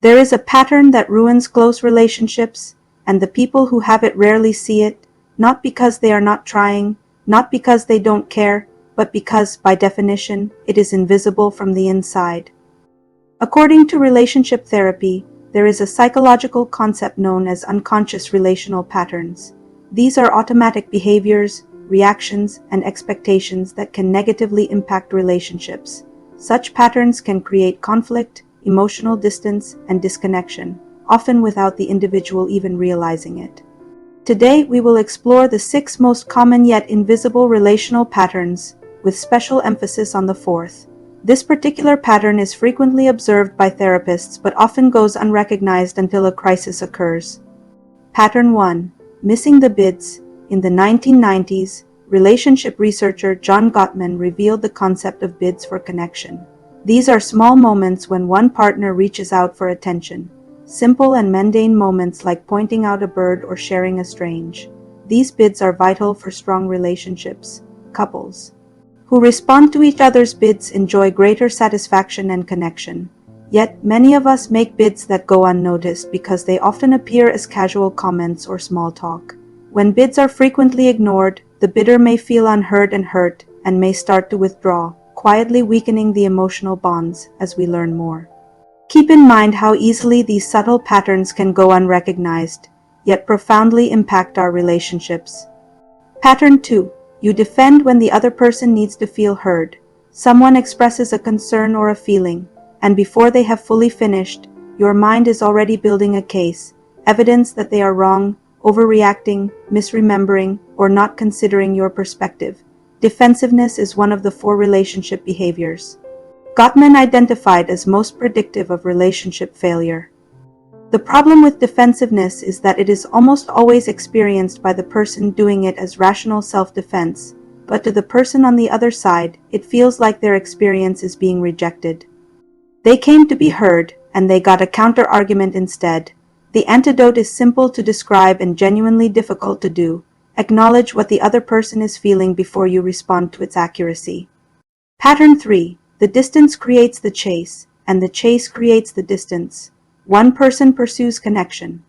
There is a pattern that ruins close relationships, and the people who have it rarely see it, not because they are not trying, not because they don't care, but because, by definition, it is invisible from the inside. According to relationship therapy, there is a psychological concept known as unconscious relational patterns. These are automatic behaviors, reactions, and expectations that can negatively impact relationships. Such patterns can create conflict, emotional distance, and disconnection, often without the individual even realizing it. Today, we will explore the 6 most common yet invisible relational patterns, with special emphasis on the 4th. This particular pattern is frequently observed by therapists but often goes unrecognized until a crisis occurs. Pattern 1. Missing the bids. In the 1990s, relationship researcher John Gottman revealed the concept of bids for connection. These are small moments when one partner reaches out for attention. Simple and mundane moments like pointing out a bird or sharing a strange. These bids are vital for strong relationships. Couples who respond to each other's bids enjoy greater satisfaction and connection. Yet, many of us make bids that go unnoticed because they often appear as casual comments or small talk. When bids are frequently ignored, the bidder may feel unheard and hurt, and may start to withdraw, quietly weakening the emotional bonds as we learn more. Keep in mind how easily these subtle patterns can go unrecognized, yet profoundly impact our relationships. Pattern 2. You defend when the other person needs to feel heard. Someone expresses a concern or a feeling, and before they have fully finished, your mind is already building a case, evidence that they are wrong, overreacting, misremembering, or not considering your perspective. Defensiveness is one of the 4 relationship behaviors Gottman identified as most predictive of relationship failure. The problem with defensiveness is that it is almost always experienced by the person doing it as rational self-defense, but to the person on the other side, it feels like their experience is being rejected. They came to be heard, and they got a counter-argument instead. The antidote is simple to describe and genuinely difficult to do. Acknowledge what the other person is feeling before you respond to its accuracy. Pattern 3. The distance creates the chase, and the chase creates the distance. One person pursues connection.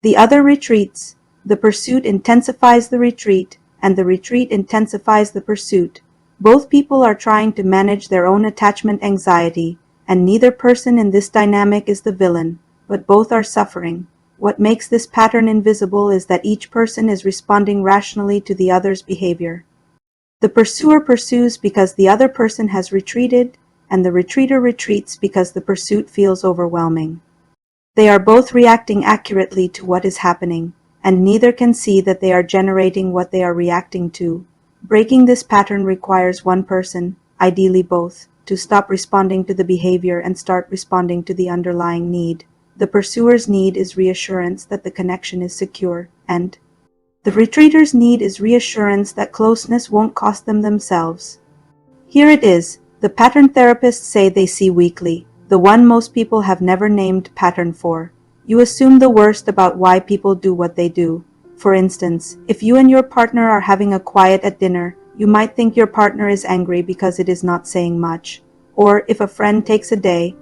The other retreats. The pursuit intensifies the retreat, and the retreat intensifies the pursuit. Both people are trying to manage their own attachment anxiety, and neither person in this dynamic is the villain, but both are suffering. What makes this pattern invisible is that each person is responding rationally to the other's behavior. The pursuer pursues because the other person has retreated, and the retreater retreats because the pursuit feels overwhelming. They are both reacting accurately to what is happening, and neither can see that they are generating what they are reacting to. Breaking this pattern requires one person, ideally both, to stop responding to the behavior and start responding to the underlying need. The pursuer's need is reassurance that the connection is secure, and the retreater's need is reassurance that closeness won't cost them themselves. Here it is, the pattern therapists say they see weekly, the one most people have never named pattern 4. You assume the worst about why people do what they do. For instance, if you and your partner are having a quiet at dinner, you might think your partner is angry because it is not saying much. Or if a friend takes a day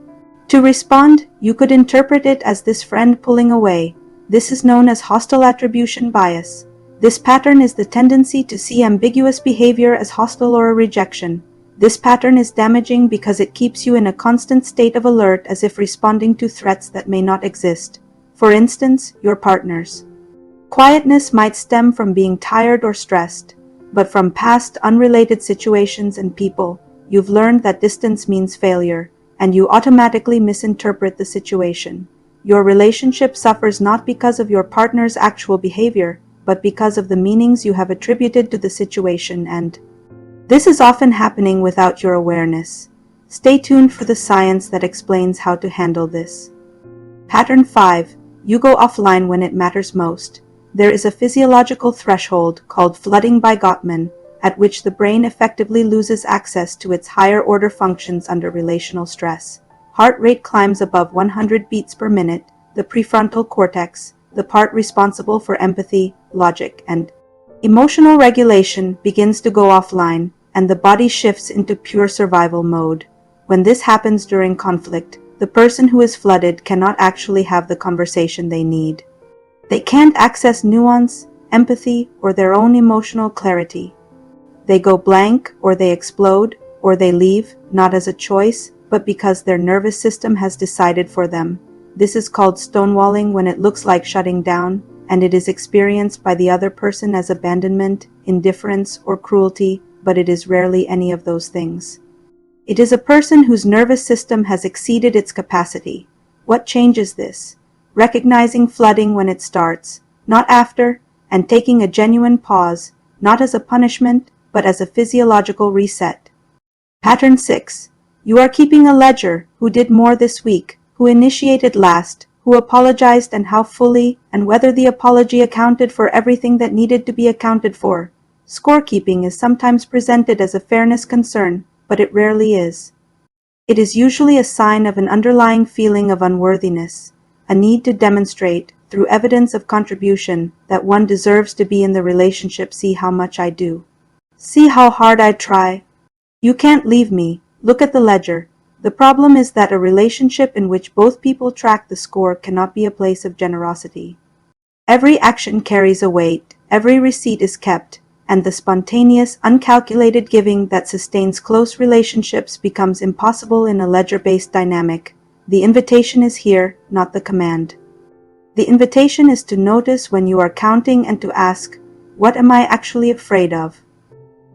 to respond, you could interpret it as this friend pulling away. This is known as hostile attribution bias. This pattern is the tendency to see ambiguous behavior as hostile or a rejection. This pattern is damaging because it keeps you in a constant state of alert as if responding to threats that may not exist. For instance, your partner's quietness might stem from being tired or stressed, but from past unrelated situations and people, you've learned that distance means failure, and you automatically misinterpret the situation. Your relationship suffers not because of your partner's actual behavior, but because of the meanings you have attributed to the situation, and this is often happening without your awareness. Stay tuned for the science that explains how to handle this. Pattern 5. You go offline when it matters most. There is a physiological threshold called flooding by Gottman, at which the brain effectively loses access to its higher order functions under relational stress. Heart rate climbs above 100 beats per minute, the prefrontal cortex, the part responsible for empathy, logic, and emotional regulation, begins to go offline, and the body shifts into pure survival mode. When this happens during conflict, The person who is flooded cannot actually have the conversation they need. They can't access nuance, empathy, or their own emotional clarity. They go blank, or they explode, or they leave, not as a choice, but because their nervous system has decided for them. This is called stonewalling when it looks like shutting down, and it is experienced by the other person as abandonment, indifference, or cruelty, but it is rarely any of those things. It is a person whose nervous system has exceeded its capacity. What changes this? Recognizing flooding when it starts, not after, and taking a genuine pause, not as a punishment, but as a physiological reset. Pattern 6. You are keeping a ledger. Who did more this week? Who initiated last? Who apologized and how fully, and whether the apology accounted for everything that needed to be accounted for. Scorekeeping is sometimes presented as a fairness concern, but it rarely is. It is usually a sign of an underlying feeling of unworthiness, a need to demonstrate, through evidence of contribution, that one deserves to be in the relationship. See how much I do. See how hard I try. You can't leave me. Look at the ledger. The problem is that a relationship in which both people track the score cannot be a place of generosity. Every action carries a weight, every receipt is kept, and the spontaneous, uncalculated giving that sustains close relationships becomes impossible in a ledger-based dynamic. The invitation is here, not the command. The invitation is to notice when you are counting and to ask, what am I actually afraid of?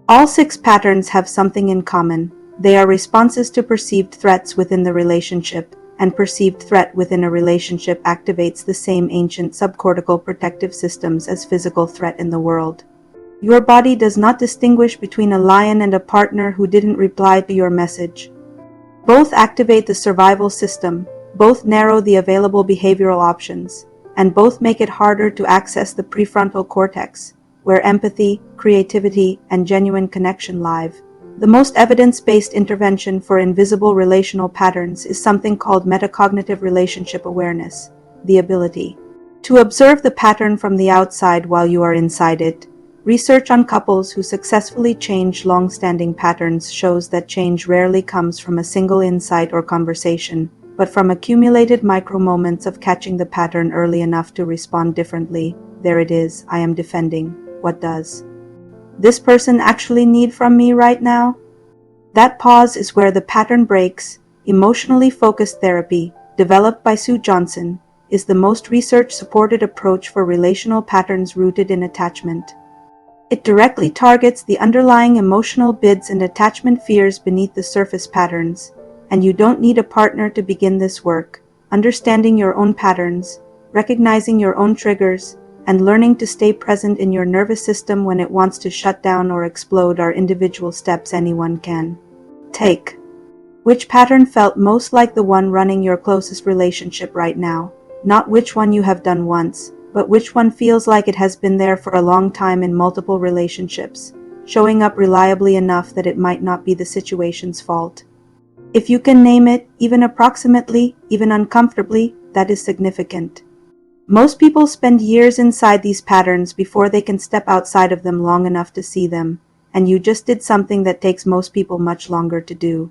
All 6 patterns have something in common. They are responses to perceived threats within the relationship, and perceived threat within a relationship activates the same ancient subcortical protective systems as physical threat in the world. Your body does not distinguish between a lion and a partner who didn't reply to your message. Both activate the survival system, both narrow the available behavioral options, and both make it harder to access the prefrontal cortex, where empathy, creativity, and genuine connection live. The most evidence-based intervention for invisible relational patterns is something called metacognitive relationship awareness, the ability to observe the pattern from the outside while you are inside it. Research on couples who successfully change long-standing patterns shows that change rarely comes from a single insight or conversation, but from accumulated micro-moments of catching the pattern early enough to respond differently. There it is, I am defending. What does this person actually need from me right now? That pause is where the pattern breaks. Emotionally focused therapy, developed by Sue Johnson, is the most research-supported approach for relational patterns rooted in attachment. It directly targets the underlying emotional bids and attachment fears beneath the surface patterns, and you don't need a partner to begin this work. Understanding your own patterns, recognizing your own triggers, and learning to stay present in your nervous system when it wants to shut down or explode are individual steps anyone can take. Which pattern felt most like the one running your closest relationship right now? Not which one you have done once, but which one feels like it has been there for a long time in multiple relationships, showing up reliably enough that it might not be the situation's fault. If you can name it, even approximately, even uncomfortably, that is significant. Most people spend years inside these patterns before they can step outside of them long enough to see them, and you just did something that takes most people much longer to do.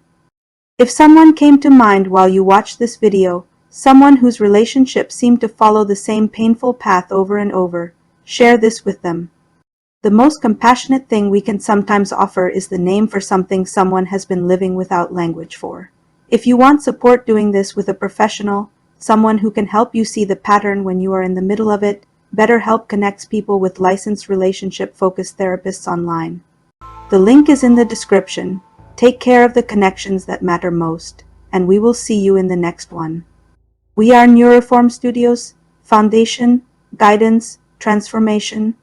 If someone came to mind while you watched this video, someone whose relationship seemed to follow the same painful path over and over, share this with them. The most compassionate thing we can sometimes offer is the name for something someone has been living without language for. If you want support doing this with a professional, someone who can help you see the pattern when you are in the middle of it, BetterHelp connects people with licensed relationship-focused therapists online. The link is in the description. Take care of the connections that matter most, and we will see you in the next one. We are Neuroform Studios, foundation, guidance, transformation,